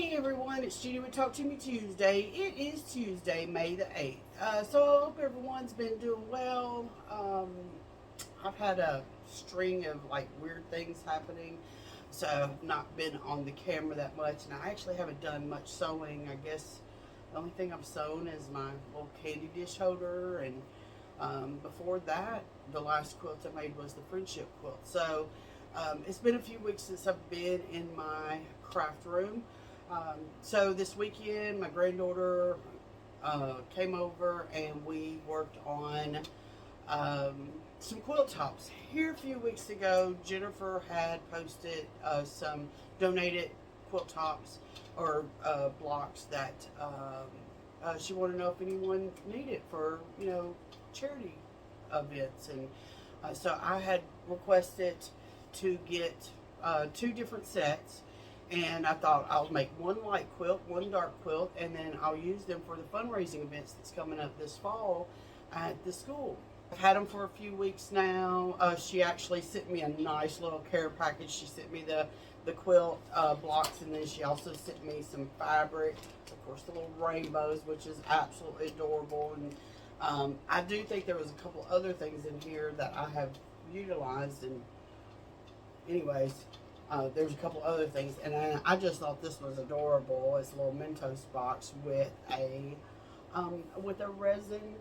Hey everyone, it's Judy with Talk to Me Tuesday. It is Tuesday, May the 8th. So I hope everyone's been doing well. I've had a string of like weird things happening, so I've not been on the camera that much, and I actually haven't done much sewing. I guess the only thing I've sewn is my little candy dish holder, and before that, the last quilt I made was the friendship quilt. So it's been a few weeks since I've been in my craft room. So this weekend, my granddaughter came over and we worked on some quilt tops. Here a few weeks ago, Jennifer had posted some donated quilt tops or blocks that she wanted to know if anyone needed for, charity events. And so I had requested to get two different sets, and I thought I'll make one light quilt, one dark quilt, and then I'll use them for the fundraising events that's coming up this fall at the school. I've had them for a few weeks now. She actually sent me a nice little care package. She sent me the quilt blocks, and then she also sent me some fabric, of course the little rainbows, which is absolutely adorable. And I do think there was a couple other things in here that I have utilized, and anyways, there's a couple other things, and I just thought this was adorable. It's a little Mentos box with a resin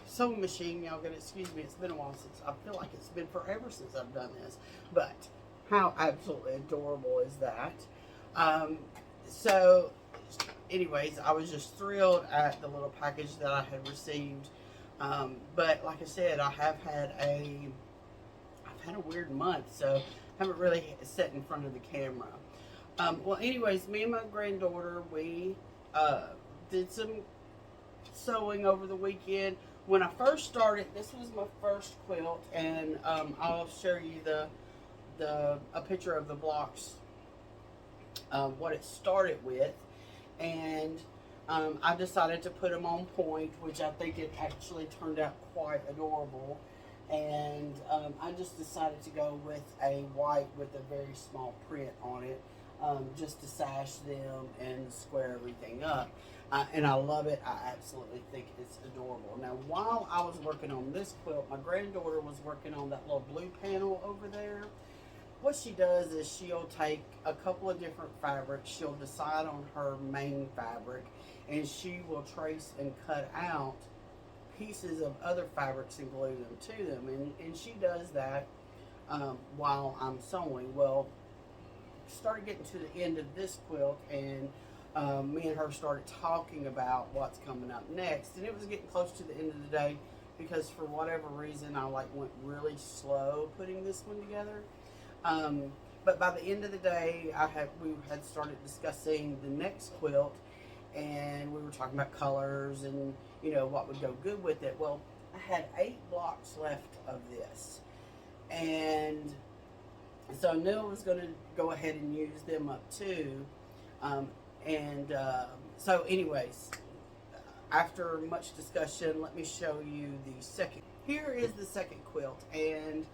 sewing machine. Y'all gonna excuse me, it's been a while since, I feel like it's been forever since I've done this, but how absolutely adorable is that? So anyways, I was just thrilled at the little package that I had received. But like I said, I've had a weird month, so I haven't really sat in front of the camera. Well, anyways, me and my granddaughter, we did some sewing over the weekend. When I first started, this was my first quilt, and I'll show you a picture of the blocks, what it started with, and I decided to put them on point, which I think it actually turned out quite adorable. And I just decided to go with a white with a very small print on it, just to sash them and square everything up. And I love it. I absolutely think it's adorable. Now, while I was working on this quilt, my granddaughter was working on that little blue panel over there. What she does is she'll take a couple of different fabrics, she'll decide on her main fabric, and she will trace and cut out pieces of other fabrics and glue them to them. And she does that while I'm sewing. Well, started getting to the end of this quilt, and me and her started talking about what's coming up next, and it was getting close to the end of the day because for whatever reason I went really slow putting this one together. But by the end of the day, we had started discussing the next quilt, and we were talking about colors and what would go good with it. Well, I had 8 blocks left of this, and so I knew I was going to go ahead and use them up too. So anyways, after much discussion, let me show you the second. Here is the second quilt, and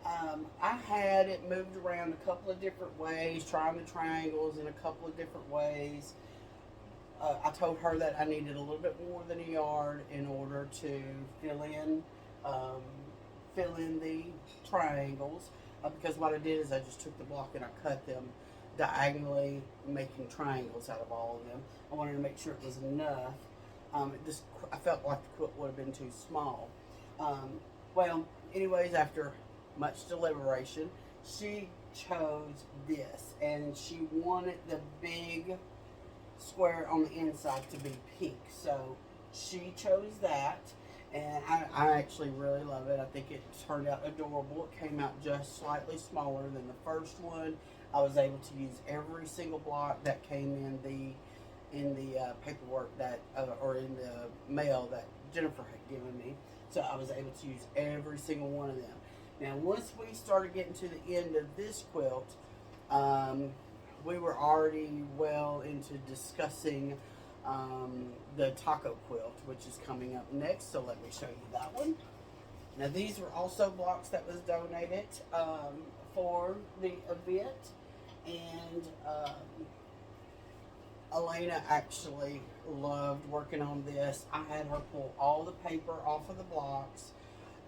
I had it moved around a couple of different ways, trying the triangles in a couple of different ways. I told her that I needed a little bit more than a yard in order to fill in the triangles, because what I did is I just took the block and I cut them diagonally, making triangles out of all of them. I wanted to make sure it was enough. I felt like the quilt would have been too small. Well, anyways, after much deliberation, she chose this, and she wanted the big square on the inside to be pink, so she chose that, and I actually really love it. I think it turned out adorable. It came out just slightly smaller than the first one. I was able to use every single block that came in the paperwork that or in the mail that Jennifer had given me, so I was able to use every single one of them. Now, once we started getting to the end of this quilt, we were already well into discussing the taco quilt, which is coming up next. So let me show you that one. Now, these were also blocks that was donated for the event. And Elena actually loved working on this. I had her pull all the paper off of the blocks,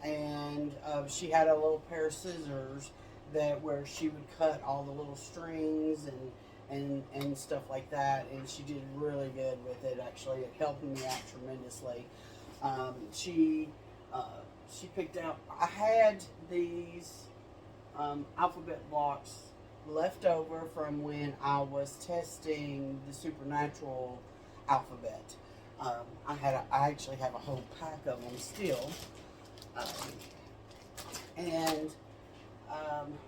and she had a little pair of scissors that where she would cut all the little strings and stuff like that. And she did really good with it. Actually, it helped me out tremendously. Um, she uh, she picked out. I had these alphabet blocks left over from when I was testing the supernatural alphabet. I actually have a whole pack of them still, um, and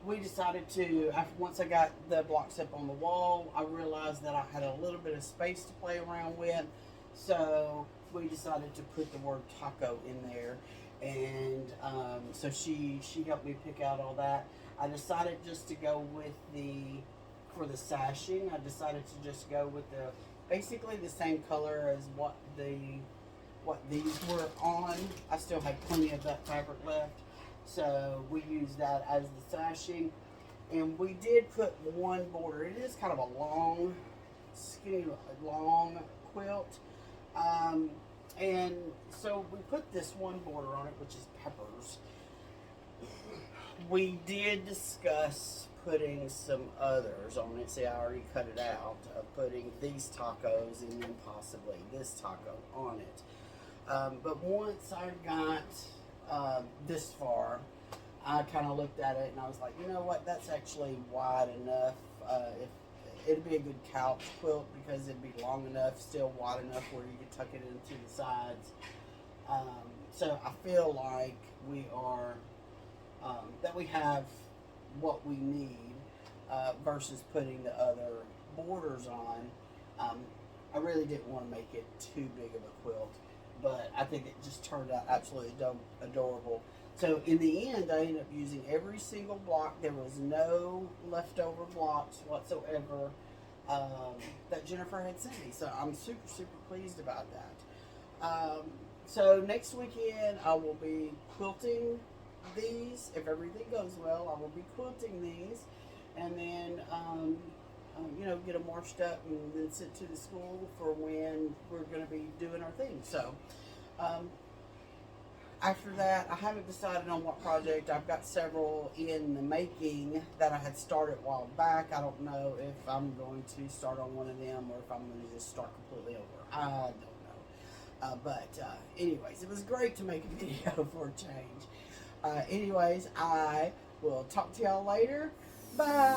we decided to. After once I got the blocks up on the wall, I realized that I had a little bit of space to play around with, so we decided to put the word taco in there, and so she helped me pick out all that. I decided just to go with for the sashing. I decided to just go with the basically the same color as what these were on. I still had plenty of that fabric left, so we used that as the sashing. And we did put one border. It is kind of a long, skinny, long quilt. And so we put this one border on it, which is peppers. We did discuss putting some others on it. See, I already cut it out. Of putting these tacos and then possibly this taco on it. But once I got this far, I kind of looked at it and I was like, you know what? That's actually wide enough. If it'd be a good couch quilt because it'd be long enough, still wide enough where you could tuck it into the sides. So I feel like we are. That we have what we need versus putting the other borders on. I really didn't want to make it too big of a quilt, but I think it just turned out absolutely adorable. So in the end, I ended up using every single block. There was no leftover blocks whatsoever that Jennifer had sent me. So I'm super, super pleased about that. So next weekend, I will be quilting these. If everything goes well, I will be quilting these, and then get them washed up and then sent to the school for when we're going to be doing our thing. So after that, I haven't decided on what project. I've got several in the making that I had started a while back. I don't know if I'm going to start on one of them or if I'm going to just start completely over. I don't know. But anyways, it was great to make a video for a change. Anyways, I will talk to y'all later. Bye.